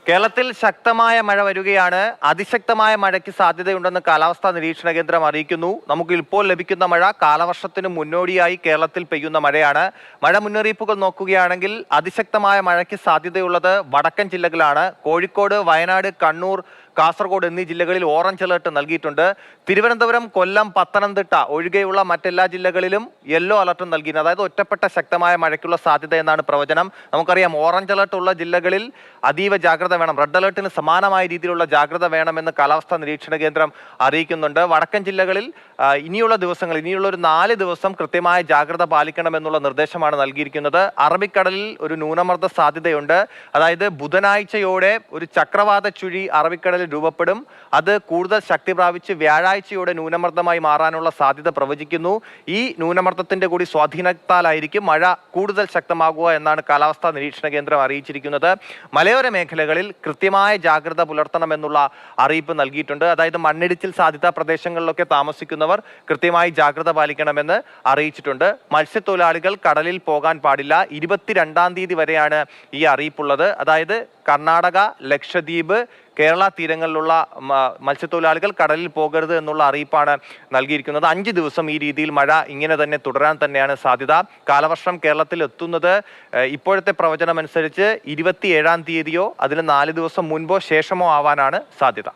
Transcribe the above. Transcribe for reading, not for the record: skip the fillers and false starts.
കേരളത്തിൽ ശക്തമായ മഴ വരികയാണ്. അതിശക്തമായ മഴയ്ക്ക് സാധ്യതയുണ്ടെന്ന് കാലാവസ്ഥാ നിരീക്ഷണ കേന്ദ്രം അറിയിക്കുന്നു. നമുക്ക് ഇപ്പോൾ ലഭിക്കുന്ന മഴ കാലവർഷത്തിന് മുന്നോടിയായി കേരളത്തിൽ പെയ്യുന്ന മഴയാണ്. മഴ മുന്നറിയിപ്പുകൾ നോക്കുകയാണെങ്കിൽ അതിശക്തമായ മഴയ്ക്ക് സാധ്യതയുള്ളത് വടക്കൻ ജില്ലകളാണ്. കോഴിക്കോട്, വയനാട്, കണ്ണൂർ, കാസർഗോഡ് എന്നീ ജില്ലകളിൽ ഓറഞ്ച് അലർട്ട് നൽകിയിട്ടുണ്ട്. തിരുവനന്തപുരം, കൊല്ലം, പത്തനംതിട്ട ഒഴികെയുള്ള മറ്റെല്ലാ ജില്ലകളിലും യെല്ലോ അലർട്ട് നൽകിയിരുന്നു. അതായത് ഒറ്റപ്പെട്ട ശക്തമായ മഴയ്ക്കുള്ള സാധ്യത എന്നാണ് പ്രവചനം. നമുക്കറിയാം, ഓറഞ്ച് അലർട്ട് ഉള്ള ജില്ലകളിൽ അതീവ ജാഗ്രത വേണം. റെഡ് അലർട്ടിന് സമാനമായ രീതിയിലുള്ള ജാഗ്രത വേണമെന്ന് കാലാവസ്ഥാ നിരീക്ഷണ കേന്ദ്രം അറിയിക്കുന്നുണ്ട്. വടക്കൻ ജില്ലകളിൽ ഇനിയുള്ള ഒരു 4 ദിവസം കൃത്യമായ ജാഗ്രത പാലിക്കണമെന്നുള്ള നിർദ്ദേശമാണ് നൽകിയിരിക്കുന്നത്. അറബിക്കടലിൽ ഒരു ന്യൂനമർദ്ദ സാധ്യതയുണ്ട്. അതായത് ബുധനാഴ്ചയോടെ ഒരു ചക്രവാത ചുഴി അറബിക്കടലിൽ രൂപപ്പെടും. അത് കൂടുതൽ ശക്തി പ്രാപിച്ച് വ്യാഴാഴ്ചയോടെ ന്യൂനമർദ്ദമായി മാറാനുള്ള സാധ്യത പ്രവചിക്കുന്നു. ഈ ന്യൂനമർദ്ദത്തിന്റെ കൂടി സ്വാധീനത്താലായിരിക്കും മഴ കൂടുതൽ ശക്തമാകുക എന്നാണ് കാലാവസ്ഥാ നിരീക്ഷണ കേന്ദ്രം അറിയിച്ചിരിക്കുന്നത്. മലയോര മേഖലകളിൽ കൃത്യമായ ജാഗ്രത പുലർത്തണമെന്നുള്ള അറിയിപ്പ് നൽകിയിട്ടുണ്ട്. അതായത് മണ്ണിടിച്ചിൽ സാധ്യതാ പ്രദേശങ്ങളിലൊക്കെ താമസിക്കുന്നവർ കൃത്യമായി ജാഗ്രത പാലിക്കണമെന്ന് അറിയിച്ചിട്ടുണ്ട്. മത്സ്യത്തൊഴിലാളികൾ കടലിൽ പോകാൻ പാടില്ല. 22-ാം തീയതി വരെയാണ് ഈ അറിയിപ്പുള്ളത്. അതായത് കർണാടക, ലക്ഷദ്വീപ്, കേരള തീരങ്ങളിലുള്ള മത്സ്യത്തൊഴിലാളികൾ കടലിൽ പോകരുത് എന്നുള്ള അറിയിപ്പാണ് നൽകിയിരിക്കുന്നത്. 5 ദിവസം ഈ രീതിയിൽ മഴ ഇങ്ങനെ തന്നെ തുടരാൻ തന്നെയാണ് സാധ്യത. കാലവർഷം കേരളത്തിൽ എത്തുന്നത് ഇപ്പോഴത്തെ പ്രവചനം അനുസരിച്ച് 27-ാം തീയതിയോ അതിന് 4 ദിവസം മുൻപോ ശേഷമോ ആവാനാണ് സാധ്യത.